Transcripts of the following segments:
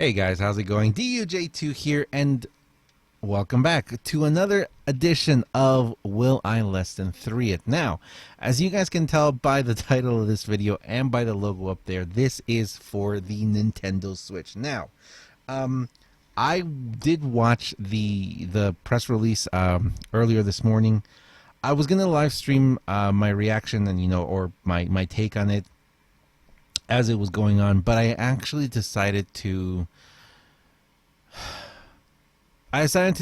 Hey guys, how's it going? DUJ2 here, and welcome back to another edition of Will I Less Than 3 It. Now, as you guys can tell by the title of this video and by the logo up there, this is for the Nintendo Switch. Now, I did watch the press release earlier this morning. I was gonna live stream my reaction and or my take on it as it was going on, but I actually decided to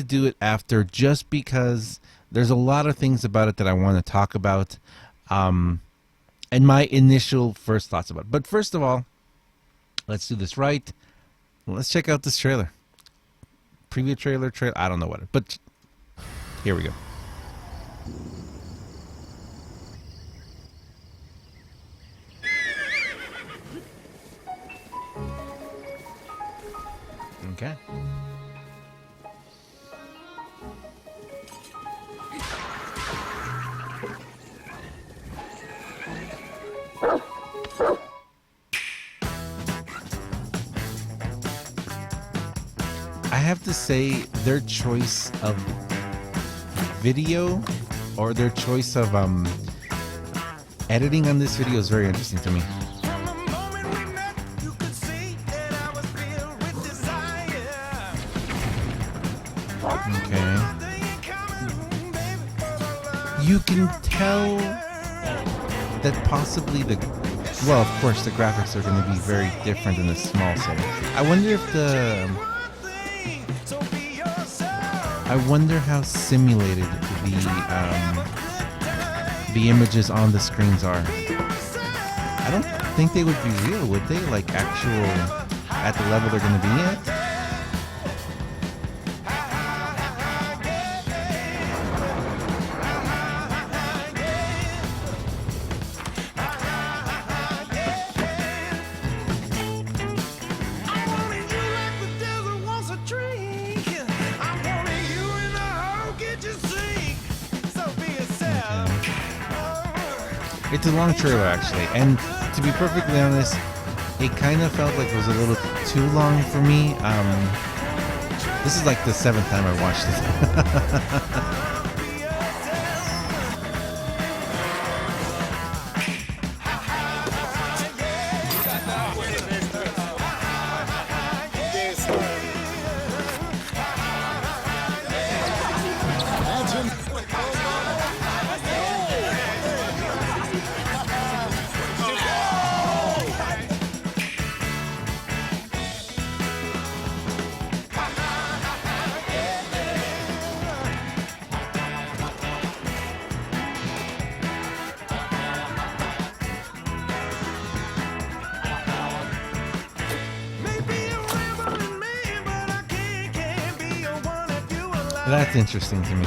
do it after, just because there's a lot of things about it that I want to talk about, and my initial first thoughts about it. But first of all, let's do this right. Let's check out this trailer. Preview trailer, I don't know what, but here we go. Okay. I have to say, their choice of video, or their choice of editing on this video, is very interesting to me. Okay. You can tell that possibly well, of course, the graphics are going to be very different in a small setting. I wonder if I wonder how simulated the images on the screens are. I don't think they would be real, would they? Like actual, at the level they're going to be at? It's a long trailer, actually, and to be perfectly honest, it kind of felt like it was a little too long for me. This is like the 7th time I watched it. That's interesting to me.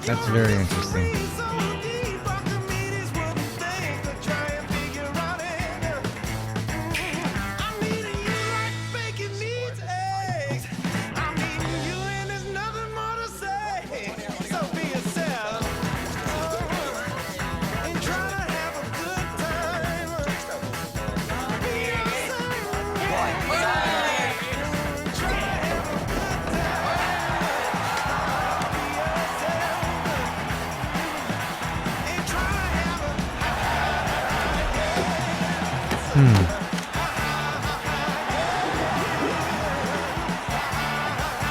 That's very interesting.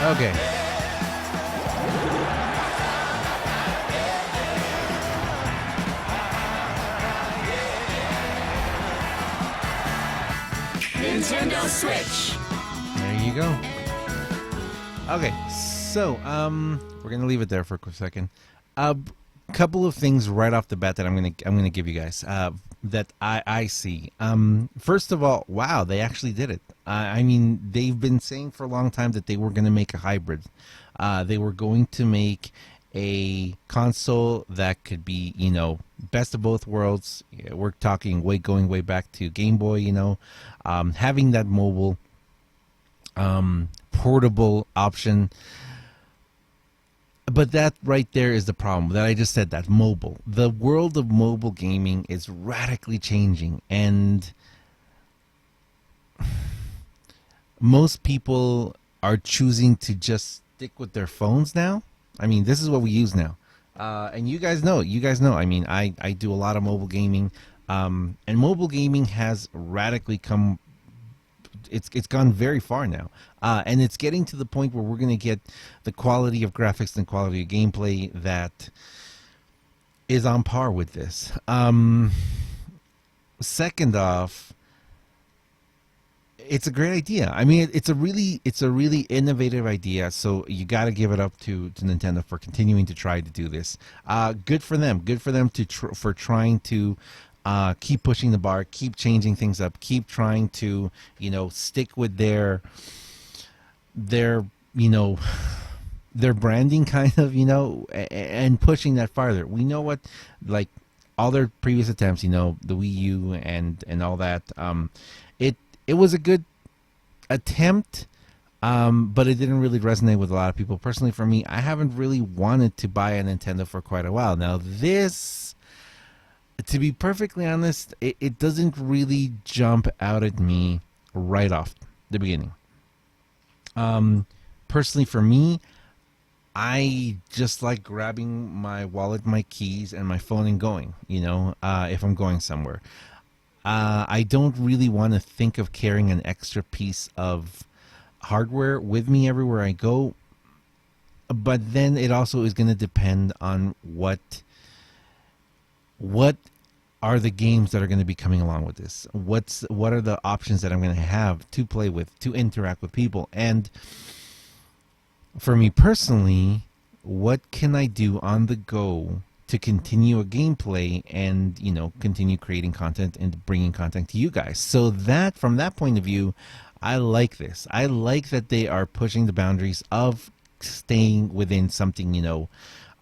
Okay. Nintendo Switch. There you go. Okay, so we're gonna leave it there for a quick second. A couple of things right off the bat that I'm gonna give you guys that I see. First of all, wow, they actually did it. I mean, they've been saying for a long time that they were going to make a hybrid. They were going to make a console that could be, best of both worlds. We're talking going way back to Game Boy, having that mobile, portable option. But that right there is the problem that I just said, that mobile. The world of mobile gaming is radically changing, and most people are choosing to just stick with their phones now. I mean, this is what we use now. And you guys know, I mean, I do a lot of mobile gaming, and mobile gaming has radically come. It's gone very far now, and it's getting to the point where we're going to get the quality of graphics and quality of gameplay that is on par with this. Second off, it's a great idea. I mean, it's a really innovative idea. So you got to give it up to Nintendo for continuing to try to do this. Good for them. Good for them for trying to keep pushing the bar, keep changing things up, keep trying to stick with their their branding kind of and pushing that farther. We know what like all their previous attempts, the Wii U and all that. It was a good attempt, but it didn't really resonate with a lot of people. Personally, for me, I haven't really wanted to buy a Nintendo for quite a while. Now, this, to be perfectly honest, it doesn't really jump out at me right off the beginning. Personally, for me, I just like grabbing my wallet, my keys, and my phone and going, if I'm going somewhere. I don't really want to think of carrying an extra piece of hardware with me everywhere I go. But then it also is going to depend on what are the games that are going to be coming along with this. What are the options that I'm going to have to play with, to interact with people. And for me personally, what can I do on the go to continue a gameplay and continue creating content and bringing content to you guys? So that, from that point of view, I like this. I like that they are pushing the boundaries of staying within something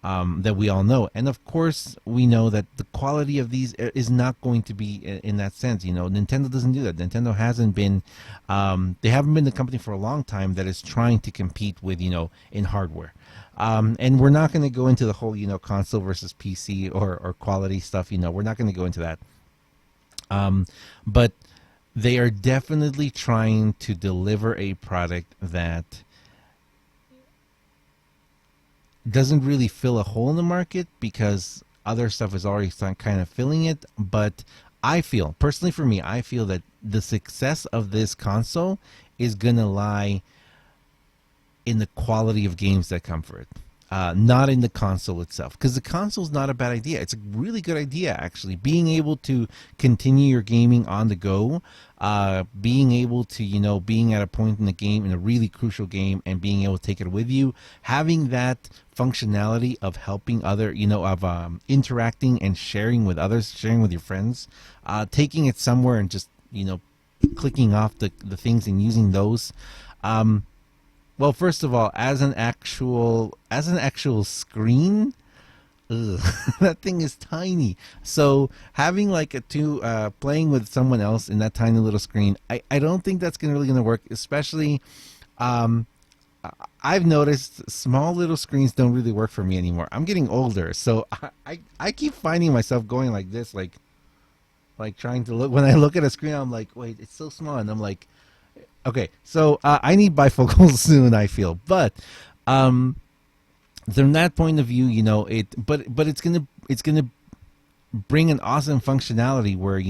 that we all know. And of course, we know that the quality of these is not going to be in that sense. Nintendo doesn't do that. Nintendo hasn't been, they haven't been the company for a long time that is trying to compete with, in hardware. And we're not going to go into the whole, console versus PC or quality stuff. We're not going to go into that. But they are definitely trying to deliver a product that doesn't really fill a hole in the market because other stuff is already kind of filling it. But I feel, personally for me, I feel that the success of this console is going to lie in the quality of games that come for it. Not in the console itself, because the console is not a bad idea. It's a really good idea, actually. Being able to continue your gaming on the go, being able to, being at a point in the game, in a really crucial game, and being able to take it with you, having that functionality of helping other, of interacting and sharing with others, sharing with your friends, taking it somewhere and just, clicking off the things and using those. Well, first of all, as an actual screen, that thing is tiny. So having like playing with someone else in that tiny little screen, I don't think that's really gonna work. Especially, I've noticed small little screens don't really work for me anymore. I'm getting older, so I keep finding myself going like this, like trying to look. When I look at a screen, I'm like, wait, it's so small, and I'm like, okay, so I need bifocals soon, I feel. But from that point of view, but it's gonna bring an awesome functionality where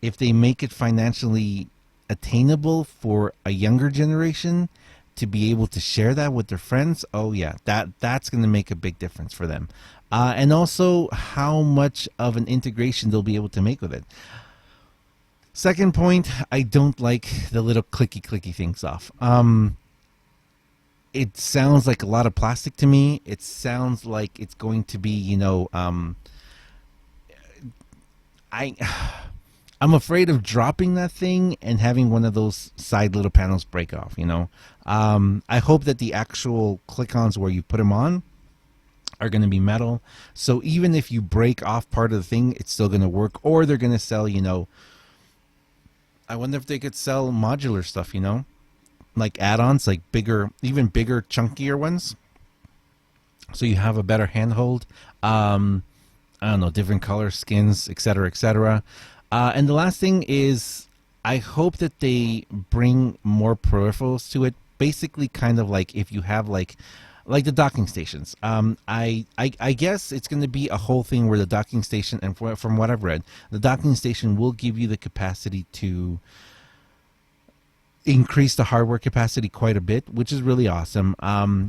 if they make it financially attainable for a younger generation to be able to share that with their friends, oh yeah, that's gonna make a big difference for them. And also how much of an integration they'll be able to make with it. Second point, I don't like the little clicky things off. It sounds like a lot of plastic to me. It sounds like it's going to be, I'm afraid of dropping that thing and having one of those side little panels break off, I hope that the actual click-ons where you put them on are going to be metal. So even if you break off part of the thing, it's still going to work. Or they're going to sell, I wonder if they could sell modular stuff, like add-ons, like even bigger, chunkier ones. So you have a better handhold. I don't know, different color skins, etc., etc. And the last thing is, I hope that they bring more peripherals to it. Basically, kind of like if you have like the docking stations. I guess it's going to be a whole thing where the docking station, and from what I've read, the docking station will give you the capacity to increase the hardware capacity quite a bit, which is really awesome.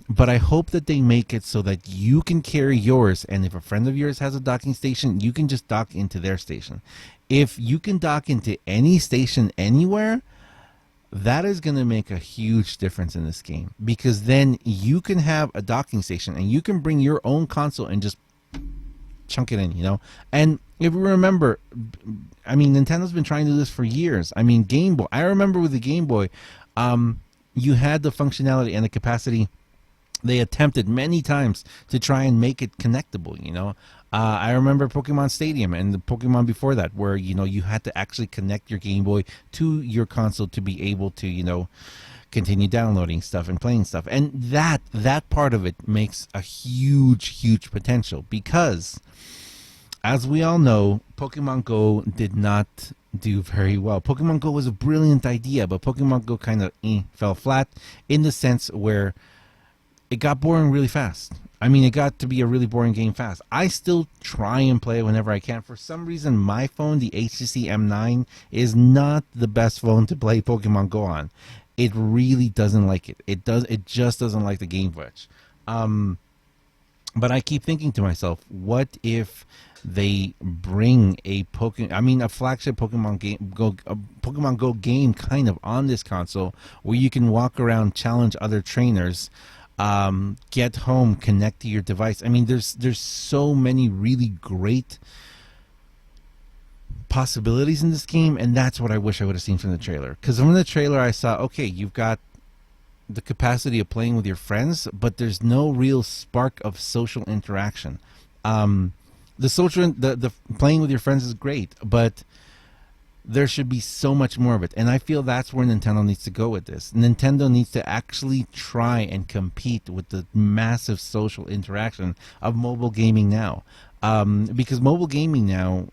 But I hope that they make it so that you can carry yours, and if a friend of yours has a docking station, you can just dock into their station. If you can dock into any station anywhere, that is going to make a huge difference in this game, because then you can have a docking station and you can bring your own console and just chunk it in, And if you remember, I mean, Nintendo's been trying to do this for years. I mean, Game Boy. I remember with the Game Boy, you had the functionality and the capacity. They attempted many times to try and make it connectable. I remember Pokemon Stadium and the Pokemon before that, where you had to actually connect your Game Boy to your console to be able to continue downloading stuff and playing stuff. And that part of it makes a huge potential, because as we all know, Pokemon Go did not do very well. Pokemon Go was a brilliant idea, but Pokemon Go kind of fell flat in the sense where it got boring really fast. I mean, it got to be a really boring game fast. I still try and play it whenever I can. For some reason, my phone, the HTC M9, is not the best phone to play Pokemon Go on. It really doesn't like it. It just doesn't like the game much. But I keep thinking to myself, what if they bring a flagship Pokemon Go game kind of on this console, where you can walk around, challenge other trainers, get home, connect to your device. I mean, there's so many really great possibilities in this game, and that's what I wish I would have seen from the trailer. Because from the trailer, I saw, okay, you've got the capacity of playing with your friends, but there's no real spark of social interaction. The playing with your friends is great, but there should be so much more of it. And I feel that's where Nintendo needs to go with this. Nintendo needs to actually try and compete with the massive social interaction of mobile gaming now. Because mobile gaming now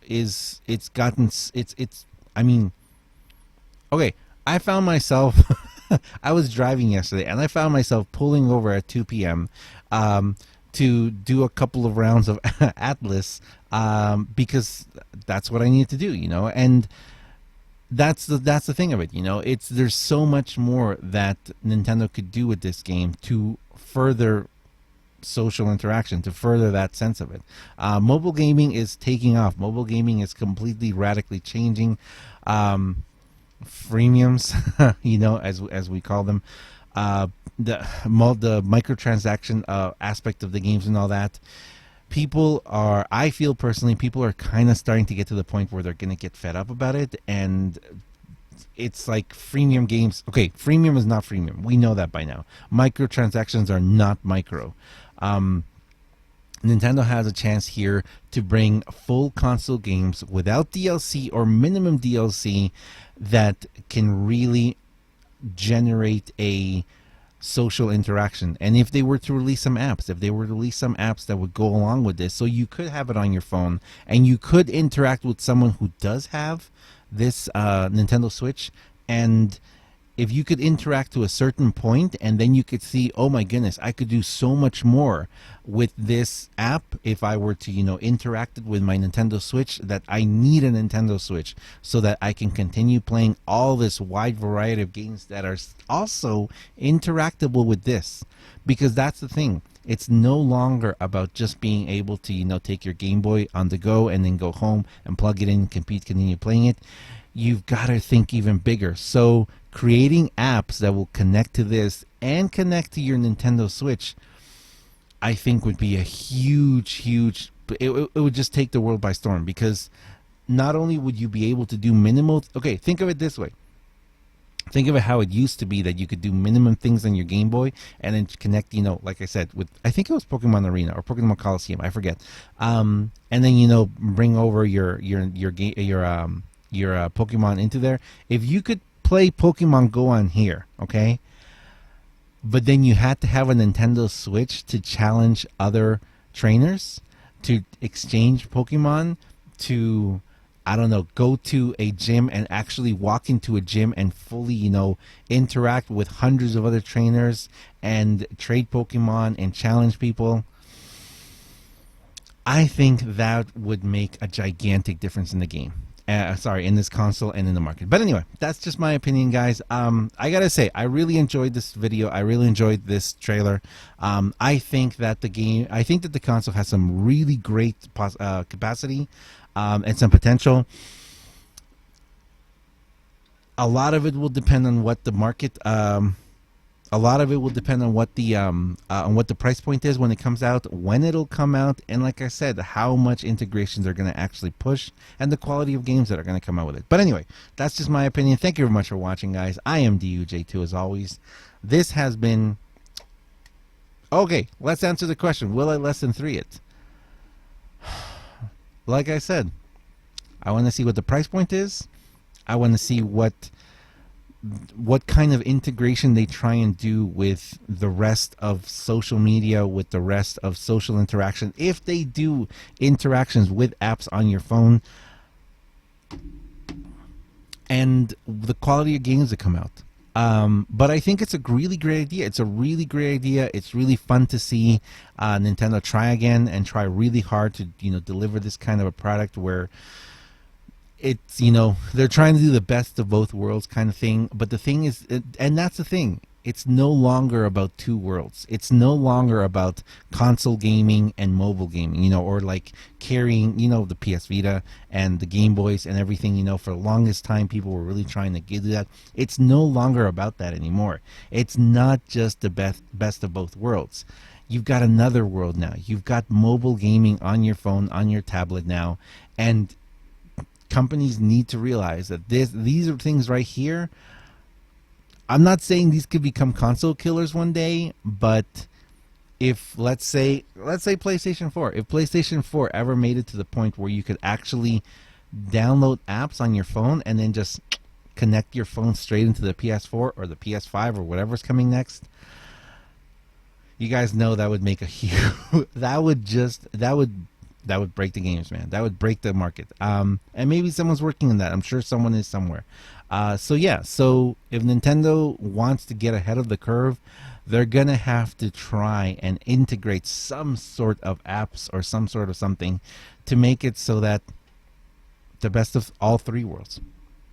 okay, I found myself, I was driving yesterday and I found myself pulling over at 2 p.m. To do a couple of rounds of Atlas, because that's what I need to do, and that's the thing of it, there's so much more that Nintendo could do with this game to further social interaction, to further that sense of it. Mobile gaming is taking off. Mobile gaming is completely radically changing. Freemiums, as we call them, the microtransaction aspect of the games and all that. I feel personally, people are kind of starting to get to the point where they're going to get fed up about it, and it's like freemium games. Okay, freemium is not freemium. We know that by now. Microtransactions are not micro. Nintendo has a chance here to bring full console games without DLC or minimum DLC that can really generate a social interaction. And if they were to release some apps, that would go along with this, so you could have it on your phone and you could interact with someone who does have this Nintendo Switch, and if you could interact to a certain point, and then you could see, oh my goodness, I could do so much more with this app if I were to, interact it with my Nintendo Switch, that I need a Nintendo Switch so that I can continue playing all this wide variety of games that are also interactable with this. Because that's the thing. It's no longer about just being able to, take your Game Boy on the go and then go home and plug it in, continue playing it. You've got to think even bigger. So creating apps that will connect to this and connect to your Nintendo Switch, I think would be a huge, it would just take the world by storm, because not only would you be able to do minimal, okay, think of it this way. Think of it how it used to be, that you could do minimum things on your Game Boy and then connect, like I said, with, I think it was Pokemon Arena or Pokemon Coliseum, I forget. And then, bring over your Pokemon into there. If you could play Pokemon Go on here, okay, but then you had to have a Nintendo Switch to challenge other trainers, to exchange Pokemon, to I don't know, go to a gym and actually walk into a gym and fully, interact with hundreds of other trainers and trade Pokemon and challenge people. I think that would make a gigantic difference in the game. In this console and in the market. But anyway, that's just my opinion, guys. I gotta say, I really enjoyed this video. I really enjoyed this trailer. I think that the console has some really great capacity and some potential. A lot of it will depend on what the market. A lot of it will depend on what the price point is when it comes out, when it'll come out, and like I said, how much integration they're going to actually push, and the quality of games that are going to come out with it. But anyway, that's just my opinion. Thank you very much for watching, guys. I am DUJ2 as always. This has been... Okay, let's answer the question. Will I less than 3 it? Like I said, I want to see what the price point is. I want to see what kind of integration they try and do with the rest of social media, with the rest of social interaction. If they do interactions with apps on your phone, and the quality of games that come out. But I think it's a really great idea. It's a really great idea. It's really fun to see Nintendo try again and try really hard to deliver this kind of a product where it's, they're trying to do the best of both worlds kind of thing. But the thing is, and that's the thing, it's no longer about two worlds. It's no longer about console gaming and mobile gaming, or like carrying, the PS Vita and the Game Boys and everything, for the longest time people were really trying to do that. It's no longer about that anymore. It's not just the best of both worlds. You've got another world now. You've got mobile gaming on your phone, on your tablet now, and companies need to realize that these are things right here. I'm not saying these could become console killers one day, but if let's say PlayStation 4, if PlayStation 4 ever made it to the point where you could actually download apps on your phone and then just connect your phone straight into the PS4 or the PS5 or whatever's coming next, you guys know that would make a huge that would break the games, man. That would break the market. And maybe someone's working on that. I'm sure someone is somewhere. So if Nintendo wants to get ahead of the curve, they're going to have to try and integrate some sort of apps or some sort of something to make it so that the best of all three worlds.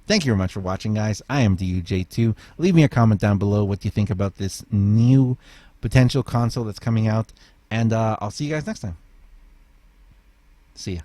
Thank you very much for watching, guys. I am DUJ2. Leave me a comment down below what you think about this new potential console that's coming out. And I'll see you guys next time. See ya.